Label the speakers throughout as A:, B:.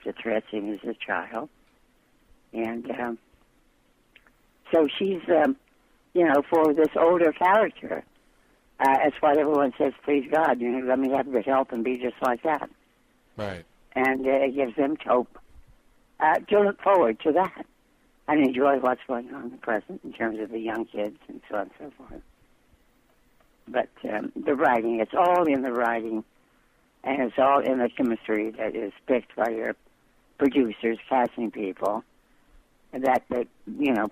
A: developed a threat seeing as a child. And so she's, for this older character, that's why everyone says, please God, let me have good help and be just like that.
B: Right.
A: And it gives them hope to look forward to that and enjoy what's going on in the present in terms of the young kids and so on and so forth. But the writing, it's all in the writing, and it's all in the chemistry that is picked by your producers, casting people, that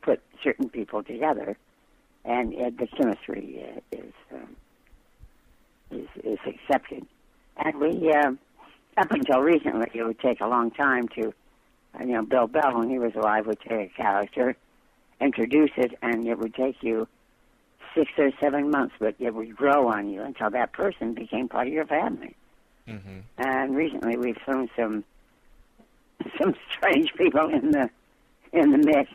A: put certain people together, and the chemistry is accepted. And we, up until recently, it would take a long time to, Bill Bell, when he was alive, would take a character, introduce it, and it would take you 6 or 7 months, but it would grow on you until that person became part of your family.
B: Mm-hmm.
A: And recently, we've thrown some strange people in the mix,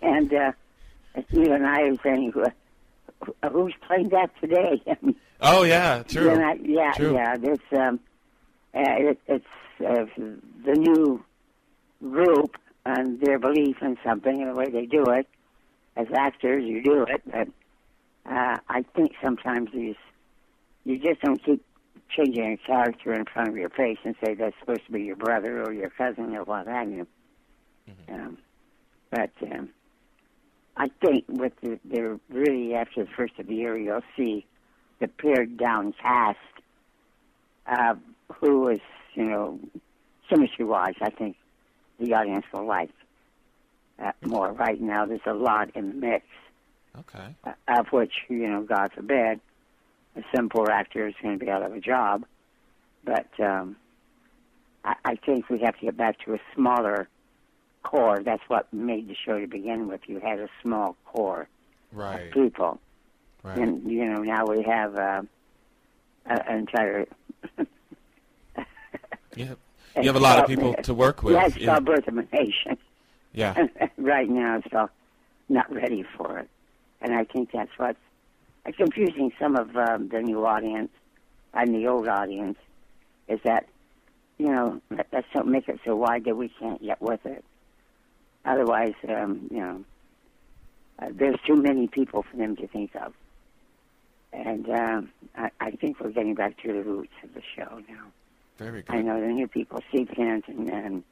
A: and you and I are saying, "Who's playing that today?"
B: Oh yeah, true.
A: True. It's the new group and their belief in something and the way they do it. As actors, you do it, but I think sometimes you just don't keep changing a character in front of your face and say that's supposed to be your brother or your cousin or what have you.
B: Mm-hmm.
A: But I think with the really after the first of the year, you'll see the pared down cast who is, chemistry-wise, I think the audience will like more. Right now, there's a lot in the mix.
B: Okay.
A: Of which, God forbid, some poor actor is going to be out of a job. But I think we have to get back to a smaller core. That's what made the show to begin with. You had a small core of people.
B: Right.
A: And, now we have an entire...
B: You have a lot of people to work with.
A: Yeah, it's called Birth of a Nation.
B: Yeah.
A: Right now, it's all not ready for it. And I think that's what's confusing some of the new audience and the old audience, is that, let's don't make it so wide that we can't get with it. Otherwise, there's too many people for them to think of. And I think we're getting back to the roots of the show now.
B: Very good.
A: I know the new people, Steve Kent and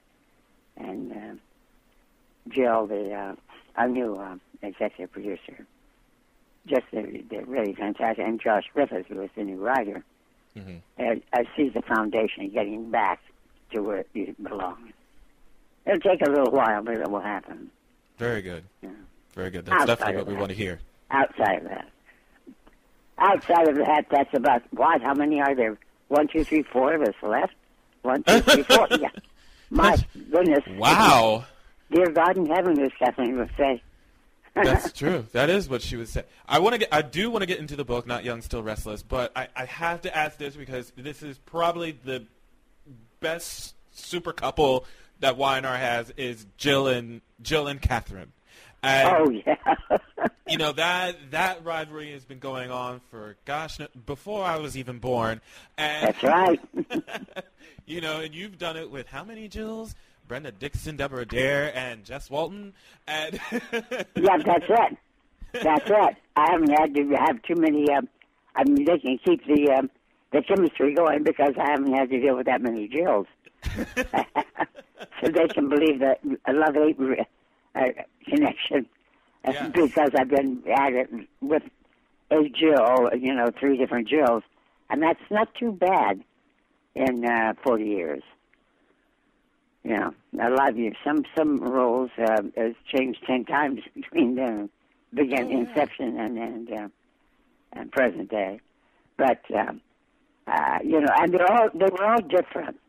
A: Jill, our new executive producer. Just they're really fantastic. And Josh Griffiths, who is the new writer, sees the foundation getting back to where it belongs. It'll take a little while, but it will happen.
B: Very good.
A: Yeah.
B: Very good. That's definitely what we want to hear.
A: Outside of that, that's about what? How many are there? 1, 2, 3, 4 of us left. 1, 2, 3, 4. Yeah. My goodness.
B: Wow.
A: Dear God in heaven, as Kathleen would say.
B: That's true. That is what she would say. I do want to get into the book, Not Young, Still Restless, but I have to ask this because this is probably the best super couple that Y&R has is Jill and Catherine. And, that rivalry has been going on for, before I was even born. And,
A: that's right.
B: And you've done it with how many Jills? Brenda Dixon, Deborah Dare, and Jess Walton. And
A: yeah, that's it. That's it. I haven't had to have too many. They can keep the chemistry going because I haven't had to deal with that many Jills. So they can believe that a love-hate connection because I've been at it with a Jill, 3 different Jills, and that's not too bad in 40 years. A lot of you, some roles has changed 10 times between the inception and present day, but and they were all different.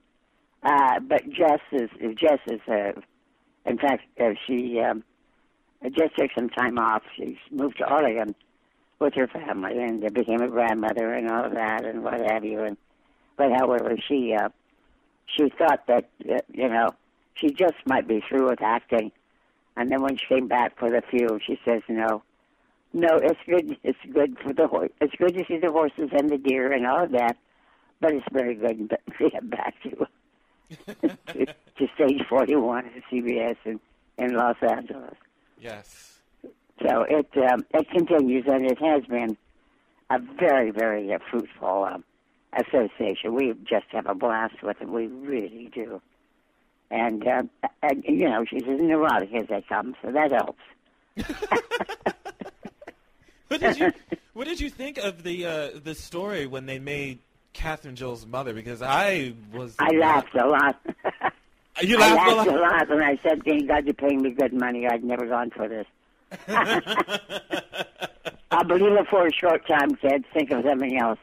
A: But Jess is in fact, she just took some time off. She moved to Oregon with her family and became a grandmother and all of that and what have you. But however, she thought that she just might be through with acting. And then when she came back for the field, she says, "No, it's good. It's good for the horse. It's good to see the horses and the deer and all of that. But it's very good to get back to to Stage 41 at CBS in Los Angeles.
B: Yes.
A: So it continues, and it has been a very, very fruitful association. We just have a blast with it. We really do. And you know, she's as neurotic as they come, so that helps.
B: What did you think of the story when they made Catherine Joel's mother? Because I
A: laughed a lot.
B: You laughed
A: I laughed a lot when I said, "Thank God you're paying me good money. I'd never gone for this." I'll believe it for a short time, kids. Think of something else.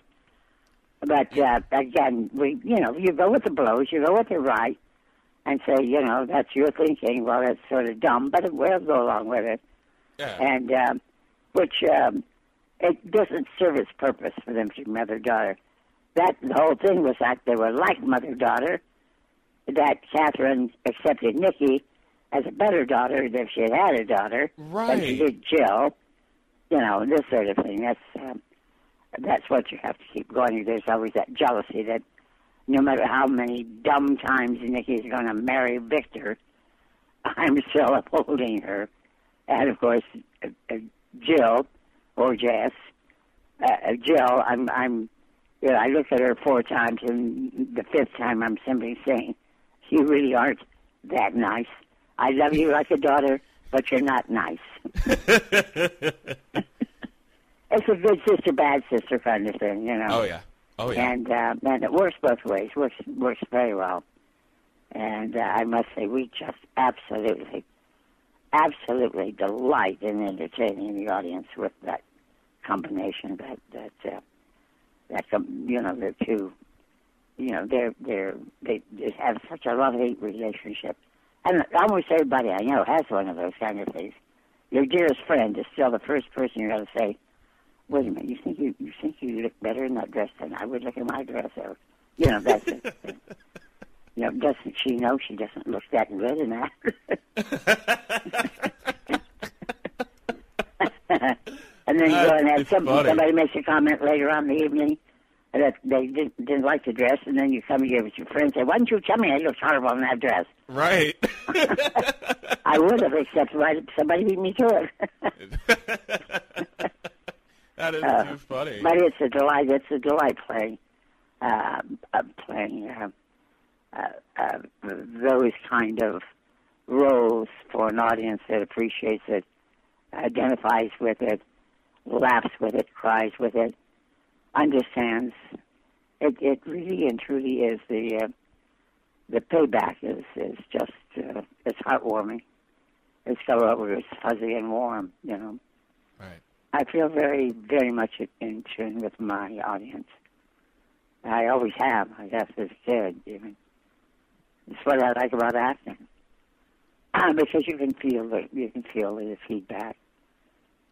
A: But again, you go with the blows, you go with the right, and say, you know, that's your thinking. Well, that's sort of dumb, but we'll go along with it.
B: Yeah.
A: And it doesn't serve its purpose for them to be mother-daughter. The whole thing was that they were like mother-daughter, that Catherine accepted Nikki as a better daughter if she had had a daughter than she did Jill. You know, this sort of thing. That's what you have to keep going. There's always that jealousy that no matter how many dumb times Nikki's going to marry Victor, I'm still upholding her. And, of course, Jill, or Jess, Jill, I look at her 4 times, and the 5th time I'm simply saying, you really aren't that nice. I love you like a daughter, but you're not nice. It's a good sister, bad sister kind of thing, you know.
B: Oh yeah.
A: And it works both ways. Works very well. And I must say, we just absolutely delight in entertaining the audience with that combination. That you know, the two, you know, they have such a love-hate relationship. And almost everybody I know has one of those kind of things. Your dearest friend is still the first person you're going to say, wait a minute, you think you look better in that dress than I would look in my dress? Or, you know, that's it. You know, doesn't she know she doesn't look that good in that? And then you go and have somebody makes a comment later on in the evening that they didn't like the dress, and then you come here with your friend and say, why didn't you tell me I looked horrible in that dress?
B: Right.
A: I would have, except somebody beat me to it.
B: That is too funny.
A: But it's a delight. It's a delight playing those kind of roles for an audience that appreciates it, identifies with it, laughs with it, cries with it, understands. It really and truly is the payback is just it's heartwarming. It's fuzzy and warm, you know.
B: Right.
A: I feel very, very much in tune with my audience. I always have. I guess as a kid, even. It's what I like about acting, because you can feel the feedback,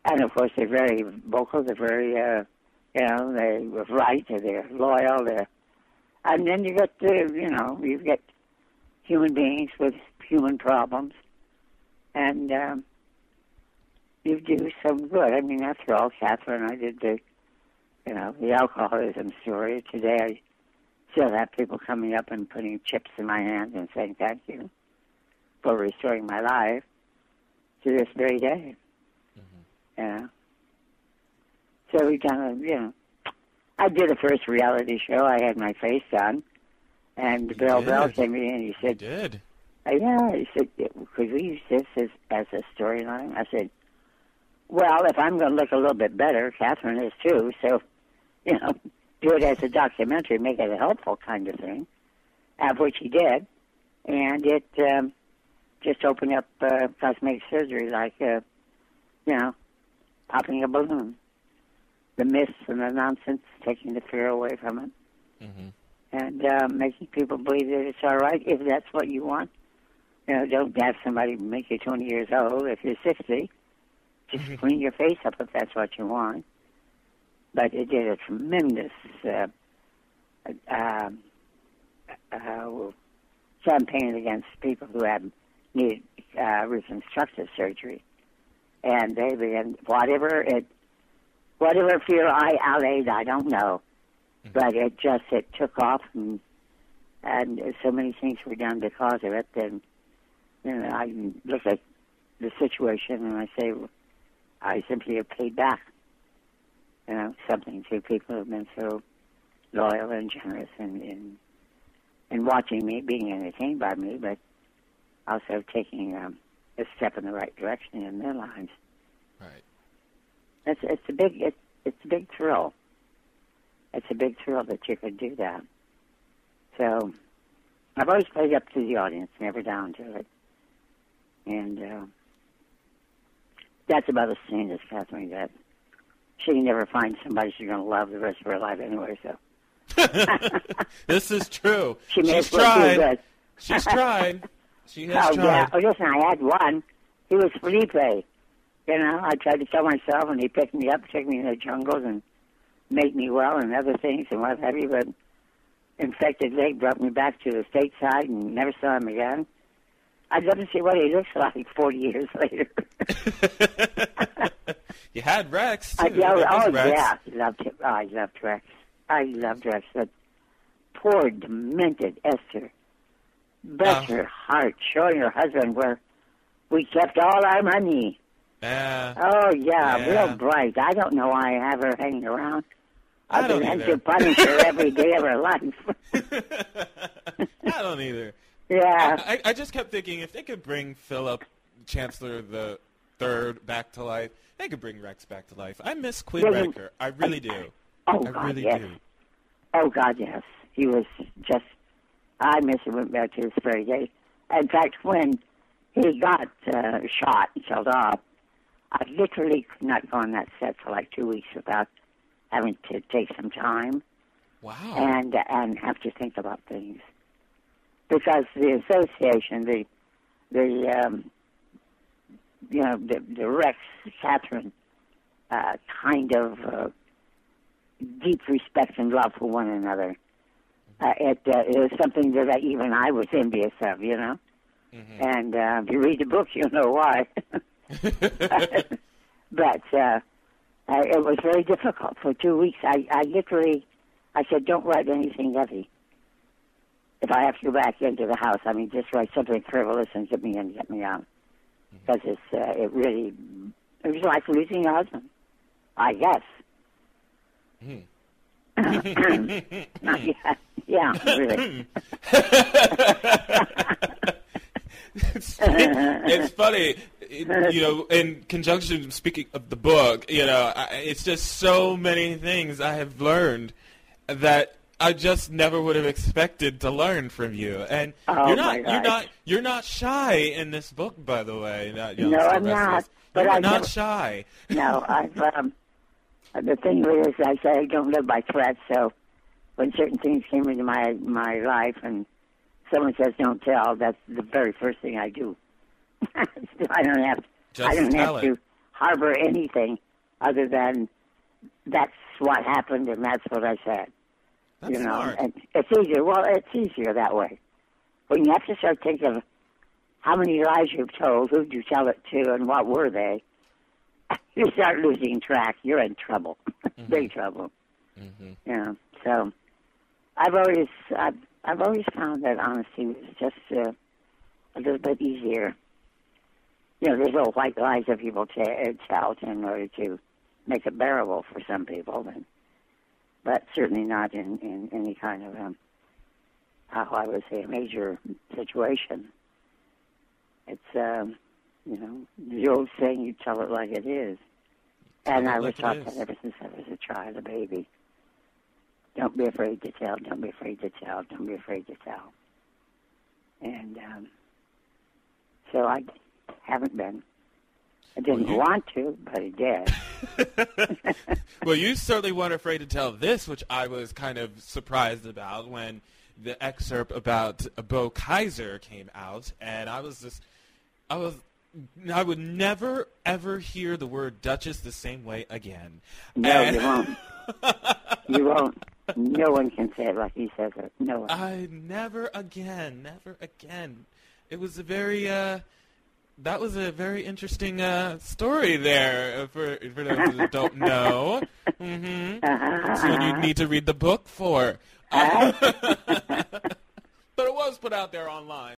A: and of course they're very vocal. They're very, they're right. They're loyal. And then you get you get human beings with human problems, and you do some good. I mean, after all, Catherine, I did the alcoholism story. Today I still have people coming up and putting chips in my hand and saying thank you for restoring my life to this very day. Mm-hmm. Yeah. So we've done I did a first reality show. I had my face done, and Bill Bell came in and he said,
B: "You did."
A: Yeah, he said, could we use this as a storyline? I said, well, if I'm going to look a little bit better, Catherine is too, so, do it as a documentary, make it a helpful kind of thing, which he did, and it just opened up cosmetic surgery like, popping a balloon. The myths and the nonsense, taking the fear away from it, and making people believe that it's all right if that's what you want. Don't have somebody make you 20 years old if you're 60. Just clean your face up if that's what you want. But it did a tremendous campaign against people who had needed reconstructive surgery. And they began, whatever fear I allayed, I don't know. But it took off, and and so many things were done because of it. Then, I look at the situation and I say, well, I simply have paid back, something to people who have been so loyal and generous in watching me, being entertained by me, but also taking a step in the right direction in their lives.
B: Right.
A: It's a big thrill. It's a big thrill that you could do that. So I've always played up to the audience, never down to it. And that's about as sane as Catherine that she can never find somebody she's going to love the rest of her life anyway, so.
B: This is true.
A: She's tried.
B: She's tried. She has tried.
A: Yeah. Oh, listen, I had one. He was Felipe. I tried to kill myself, and he picked me up, took me in the jungles, and made me well, and other things, and what have you. But infected leg brought me back to the stateside, and never saw him again. I'd love to see what he looks like 40 years later.
B: You had Rex, too.
A: Rex. Yeah. I loved Rex. I loved Rex. That poor, demented Esther. Bless her heart, showing her husband where we kept all our money. Real bright. I don't know why I have her hanging around.
B: I don't either.
A: To punish her every day of her life.
B: I don't either.
A: Yeah.
B: I just kept thinking if they could bring Philip, Chancellor the Third, back to life, they could bring Rex back to life. I miss Queen Wrecker. I really do.
A: Oh, God, really yes. Do. Oh, God, yes. He was just, I miss him back to this very day. In fact, when he got shot and killed off, I literally could not go on that set for like 2 weeks without having to take some time.
B: Wow.
A: And have to think about things. Because the association, the Rex, Catherine, kind of deep respect and love for one another. It was something that even I was envious of, Mm-hmm. And if you read the book, you'll know why. But it was very difficult for 2 weeks. I said, don't write anything heavy. If I have to go back into the house, just write something frivolous and get me in, get me out. Because it was like losing a husband, I guess. Yeah, really.
B: It's funny, in conjunction, speaking of the book, it's just so many things I have learned that I just never would have expected to learn from you. And you're not shy in this book, by the way.
A: No, I'm not. But
B: I'm not shy.
A: No, I've. The thing is, I say I don't live by threats. So when certain things came into my life, and someone says don't tell, that's the very first thing I do. I don't have to harbor anything other than that's what happened and that's what I said.
B: That's smart.
A: And it's easier. Well, it's easier that way. When you have to start thinking of how many lies you've told, who did you tell it to, and what were they, you start losing track. You're in trouble, big trouble. Mm-hmm. So I've always found that honesty was just a little bit easier. There's little white lies that people tell in order to make it bearable for some people, but certainly not in any kind of how I would say a major situation. It's the old saying, you tell it like it is. And I was taught that ever since I was a child, a baby. Don't be afraid to tell, don't be afraid to tell, don't be afraid to tell. And so I haven't been. I didn't want to, but I did.
B: Well, you certainly weren't afraid to tell this, which I was kind of surprised about when the excerpt about Bo Kaiser came out, and I would never, ever hear the word Duchess the same way again.
A: No, you won't. You won't. No one can say it like he says it. No one.
B: Never again. It was a very, that was a very interesting story there for those that don't know. Mm-hmm. So you need to read the book for. but it was put out there online.